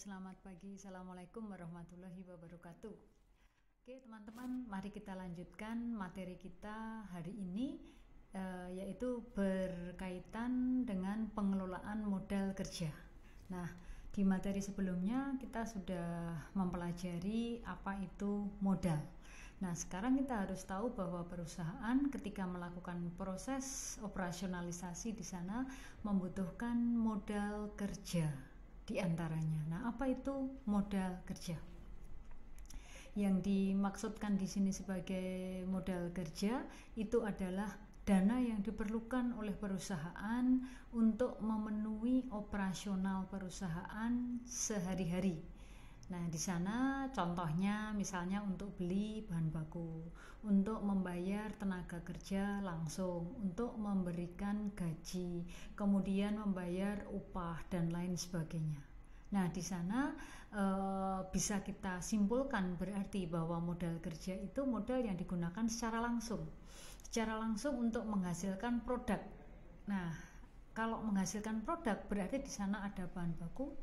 selamat pagi. Assalamualaikum warahmatullahi wabarakatuh. Oke teman-teman, mari kita lanjutkan materi kita hari ini, yaitu berkaitan dengan pengelolaan modal kerja. Nah, di materi sebelumnya kita sudah mempelajari apa itu modal. Nah, sekarang kita harus tahu bahwa perusahaan ketika melakukan proses operasionalisasi di sana membutuhkan modal kerja di antaranya. Nah, apa itu modal kerja? Yang dimaksudkan di sini sebagai modal kerja itu adalah dana yang diperlukan oleh perusahaan untuk memenuhi operasional perusahaan sehari-hari. Nah, di sana contohnya misalnya untuk beli bahan baku, untuk membayar tenaga kerja langsung, untuk memberikan gaji, kemudian membayar upah dan lain sebagainya. Nah, di sana bisa kita simpulkan berarti bahwa modal kerja itu modal yang digunakan secara langsung untuk menghasilkan produk. Nah, kalau menghasilkan produk berarti di sana ada bahan baku,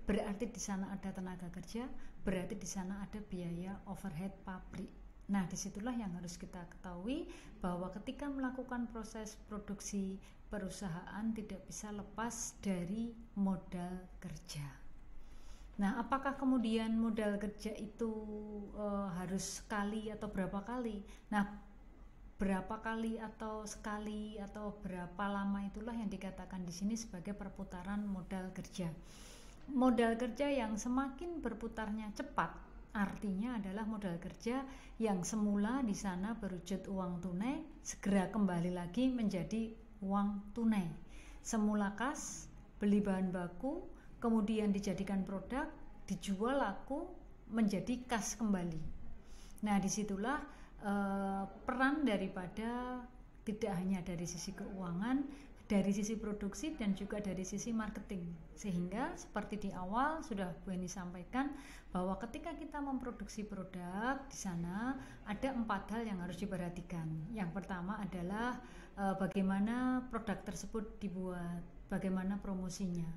berarti di sana ada tenaga kerja, berarti di sana ada biaya overhead pabrik. Nah, disitulah yang harus kita ketahui bahwa ketika melakukan proses produksi, perusahaan tidak bisa lepas dari modal kerja. Nah, apakah kemudian modal kerja itu harus sekali atau berapa kali? Nah, berapa kali atau sekali atau berapa lama itulah yang dikatakan di sini sebagai perputaran modal kerja. Modal kerja yang semakin berputarnya cepat artinya adalah modal kerja yang semula di sana berwujud uang tunai segera kembali lagi menjadi uang tunai. Semula kas, beli bahan baku, kemudian dijadikan produk, dijual laku menjadi kas kembali. Nah, disitulah peran daripada tidak hanya dari sisi keuangan, dari sisi produksi dan juga dari sisi marketing. Sehingga seperti di awal sudah Bu Eni sampaikan bahwa ketika kita memproduksi produk di sana ada 4 hal yang harus diperhatikan. Yang pertama adalah bagaimana produk tersebut dibuat, bagaimana promosinya.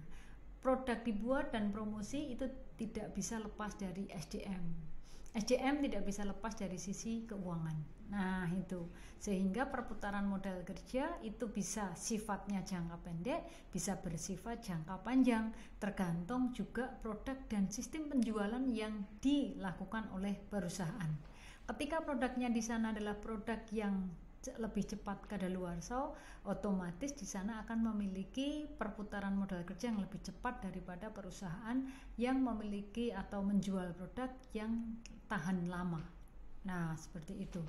Produk dibuat dan promosi itu tidak bisa lepas dari SDM. SDM tidak bisa lepas dari sisi keuangan. Nah, itu. Sehingga perputaran modal kerja itu bisa sifatnya jangka pendek, bisa bersifat jangka panjang, tergantung juga produk dan sistem penjualan yang dilakukan oleh perusahaan. Ketika produknya di sana adalah produk yang lebih cepat kadaluarsa, otomatis di sana akan memiliki perputaran modal kerja yang lebih cepat daripada perusahaan yang memiliki atau menjual produk yang tahan lama. Nah, seperti itu.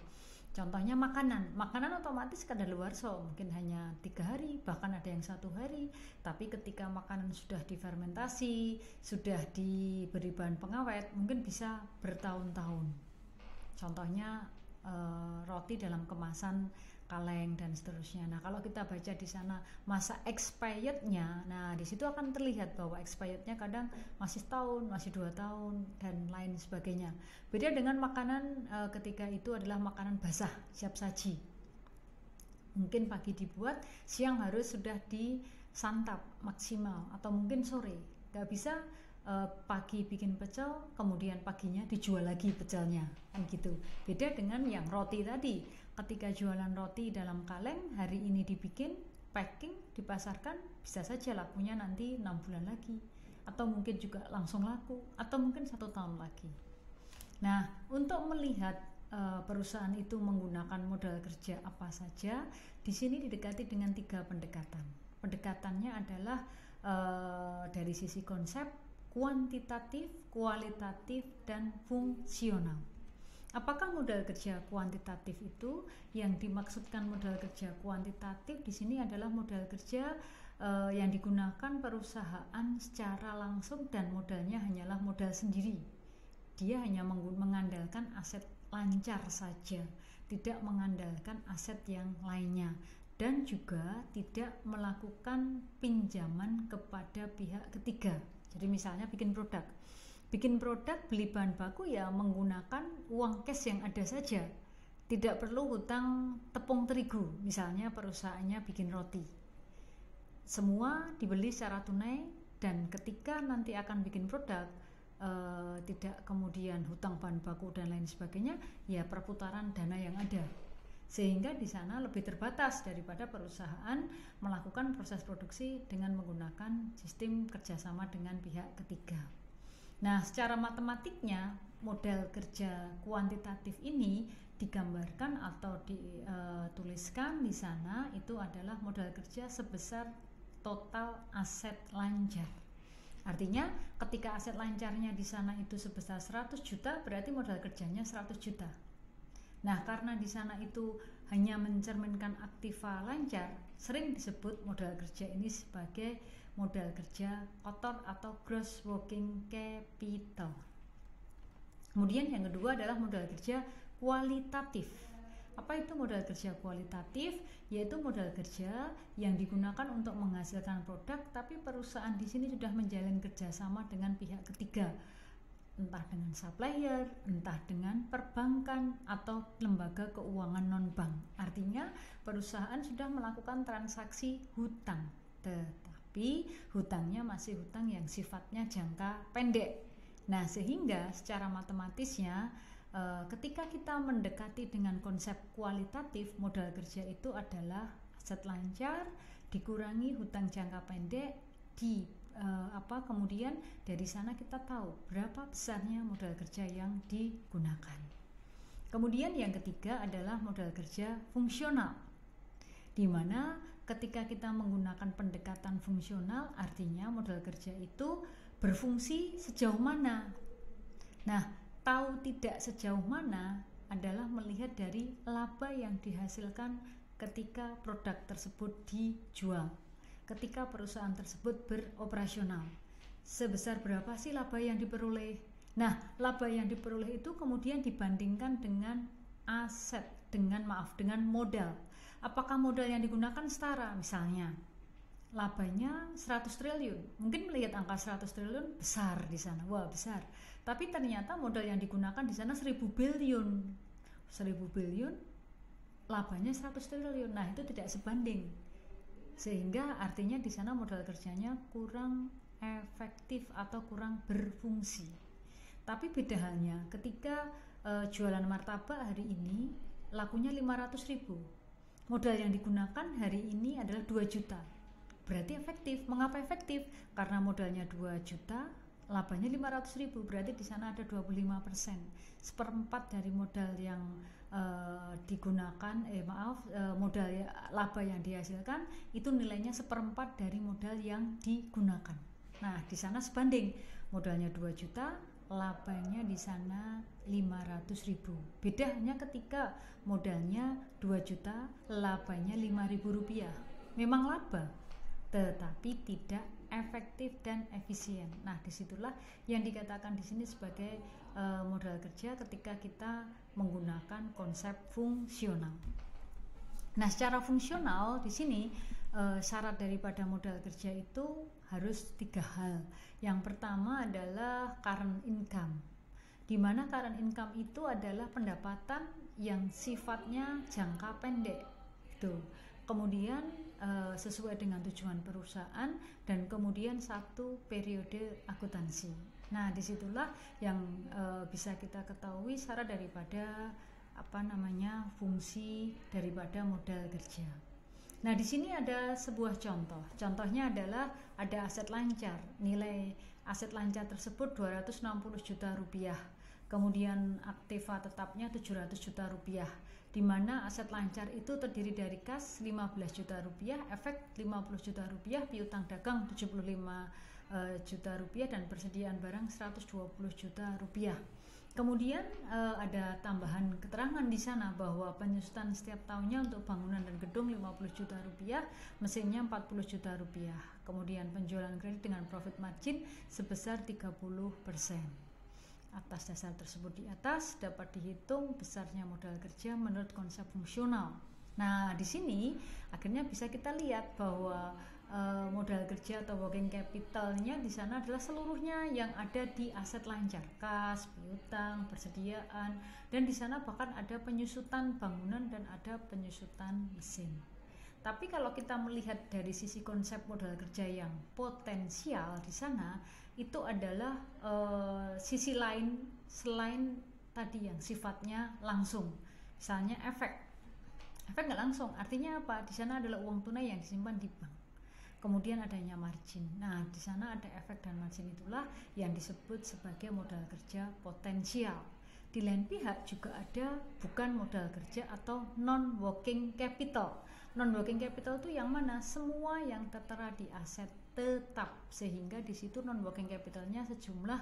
Contohnya makanan otomatis kadaluarsa mungkin hanya 3 hari, bahkan ada yang 1 hari. Tapi ketika makanan sudah difermentasi, sudah diberi bahan pengawet, mungkin bisa bertahun-tahun. Contohnya roti dalam kemasan kaleng dan seterusnya. Nah, kalau kita baca di sana masa expirednya, nah di situ akan terlihat bahwa expirednya kadang masih setahun, masih 2 tahun dan lain sebagainya. Beda dengan makanan ketika itu adalah makanan basah, siap saji. Mungkin pagi dibuat, siang harus sudah disantap maksimal atau mungkin sore. Gak bisa pagi bikin pecel, kemudian paginya dijual lagi pecelnya, kan gitu. Beda dengan yang roti tadi, ketika jualan roti dalam kaleng, hari ini dibikin, packing, dipasarkan, bisa saja lakunya nanti 6 bulan lagi, atau mungkin juga langsung laku, atau mungkin 1 tahun lagi. Nah, untuk melihat perusahaan itu menggunakan modal kerja apa saja, di sini didekati dengan 3 pendekatan. Pendekatannya adalah dari sisi konsep, kuantitatif, kualitatif, dan fungsional. Apakah modal kerja kuantitatif itu? Yang dimaksudkan modal kerja kuantitatif di sini adalah modal kerja yang digunakan perusahaan secara langsung dan modalnya hanyalah modal sendiri. Dia hanya mengandalkan aset lancar saja, tidak mengandalkan aset yang lainnya, dan juga tidak melakukan pinjaman kepada pihak ketiga. Jadi misalnya bikin produk, beli bahan baku ya menggunakan uang cash yang ada saja, tidak perlu hutang tepung terigu. Misalnya perusahaannya bikin roti, semua dibeli secara tunai dan ketika nanti akan bikin produk, tidak kemudian hutang bahan baku dan lain sebagainya, ya perputaran dana yang ada. Sehingga di sana lebih terbatas daripada perusahaan melakukan proses produksi dengan menggunakan sistem kerjasama dengan pihak ketiga. Nah, secara matematiknya model kerja kuantitatif ini digambarkan atau dituliskan di sana itu adalah modal kerja sebesar total aset lancar. Artinya ketika aset lancarnya di sana itu sebesar 100 juta, berarti modal kerjanya 100 juta. Nah, karena di sana itu hanya mencerminkan aktiva lancar, sering disebut modal kerja ini sebagai modal kerja kotor atau gross working capital. Kemudian yang kedua adalah modal kerja kualitatif. Apa itu modal kerja kualitatif? Yaitu modal kerja yang digunakan untuk menghasilkan produk, tapi perusahaan di sini sudah menjalin kerjasama dengan pihak ketiga, entah dengan supplier, entah dengan perbankan atau lembaga keuangan non-bank. Artinya perusahaan sudah melakukan transaksi hutang, tetapi hutangnya masih hutang yang sifatnya jangka pendek. Nah, sehingga secara matematisnya ketika kita mendekati dengan konsep kualitatif, modal kerja itu adalah aset lancar dikurangi hutang jangka pendek kemudian dari sana kita tahu berapa besarnya modal kerja yang digunakan. Kemudian yang ketiga adalah modal kerja fungsional, di mana ketika kita menggunakan pendekatan fungsional, artinya modal kerja itu berfungsi sejauh mana. Nah, tahu tidak sejauh mana adalah melihat dari laba yang dihasilkan ketika produk tersebut dijual, ketika perusahaan tersebut beroperasional. Sebesar berapa sih laba yang diperoleh? Nah, laba yang diperoleh itu kemudian dibandingkan dengan aset, dengan modal. Apakah modal yang digunakan setara? Misalnya labanya 100 triliun. Mungkin melihat angka 100 triliun besar di sana. Wah, besar. Tapi ternyata modal yang digunakan di sana 1000 billion. 1000 billion labanya 100 triliun. Nah, itu tidak sebanding. Sehingga artinya di sana modal kerjanya kurang efektif atau kurang berfungsi. Tapi beda halnya ketika jualan martabak hari ini lakunya 500.000. Modal yang digunakan hari ini adalah 2 juta. Berarti efektif. Mengapa efektif? Karena modalnya 2 juta, labanya 500.000. Berarti di sana ada 25%. Seperempat dari modal yang digunakan, modal laba yang dihasilkan itu nilainya seperempat dari modal yang digunakan. Nah, di sana sebanding, modalnya 2 juta, labanya di sana 500.000. Beda hanya ketika modalnya 2 juta, labanya 5.000 rupiah. Memang laba, tetapi tidak efektif dan efisien. Nah, disitulah yang dikatakan di sini sebagai modal kerja ketika kita menggunakan konsep fungsional. Nah, secara fungsional di sini syarat daripada modal kerja itu harus 3 hal. Yang pertama adalah current income, di mana current income itu adalah pendapatan yang sifatnya jangka pendek. Kemudian sesuai dengan tujuan perusahaan, dan kemudian 1 periode akuntansi. Nah, disitulah yang bisa kita ketahui syarat daripada fungsi daripada modal kerja. Nah, di sini ada sebuah contoh. Contohnya adalah ada aset lancar. Nilai aset lancar tersebut 260 juta rupiah. Kemudian aktiva tetapnya 700 juta rupiah. Di mana aset lancar itu terdiri dari kas 15 juta rupiah, efek 50 juta rupiah, piutang dagang 75 juta rupiah, dan persediaan barang 120 juta rupiah. Kemudian ada tambahan keterangan di sana bahwa penyusutan setiap tahunnya untuk bangunan dan gedung 50 juta rupiah, mesinnya 40 juta rupiah. Kemudian penjualan kredit dengan profit margin sebesar 30%. Atas dasar tersebut di atas dapat dihitung besarnya modal kerja menurut konsep fungsional. Nah, di sini akhirnya bisa kita lihat bahwa modal kerja atau working capitalnya di sana adalah seluruhnya yang ada di aset lancar, kas, piutang, persediaan, dan di sana bahkan ada penyusutan bangunan dan ada penyusutan mesin. Tapi kalau kita melihat dari sisi konsep modal kerja yang potensial di sana, itu adalah sisi lain selain tadi yang sifatnya langsung. Misalnya efek nggak langsung, artinya apa? Di sana adalah uang tunai yang disimpan di bank. Kemudian adanya margin. Nah, di sana ada efek dan margin, itulah yang disebut sebagai modal kerja potensial. Di lain pihak juga ada bukan modal kerja atau non-working capital. Non-working capital itu yang mana? Semua yang tertera di aset tetap, sehingga di situ non-working capitalnya sejumlah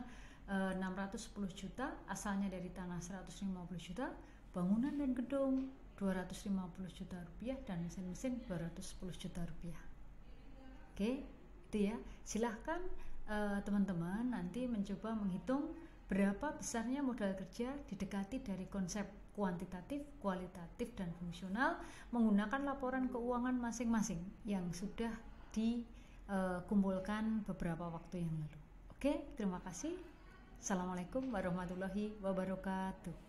610 juta, asalnya dari tanah 150 juta, bangunan dan gedung 250 juta rupiah, dan mesin-mesin 210 juta rupiah. Oke, itu ya. Silahkan teman-teman nanti mencoba menghitung berapa besarnya modal kerja didekati dari konsep kuantitatif, kualitatif, dan fungsional menggunakan laporan keuangan masing-masing yang sudah dikumpulkan beberapa waktu yang lalu. Oke, terima kasih. Assalamualaikum warahmatullahi wabarakatuh.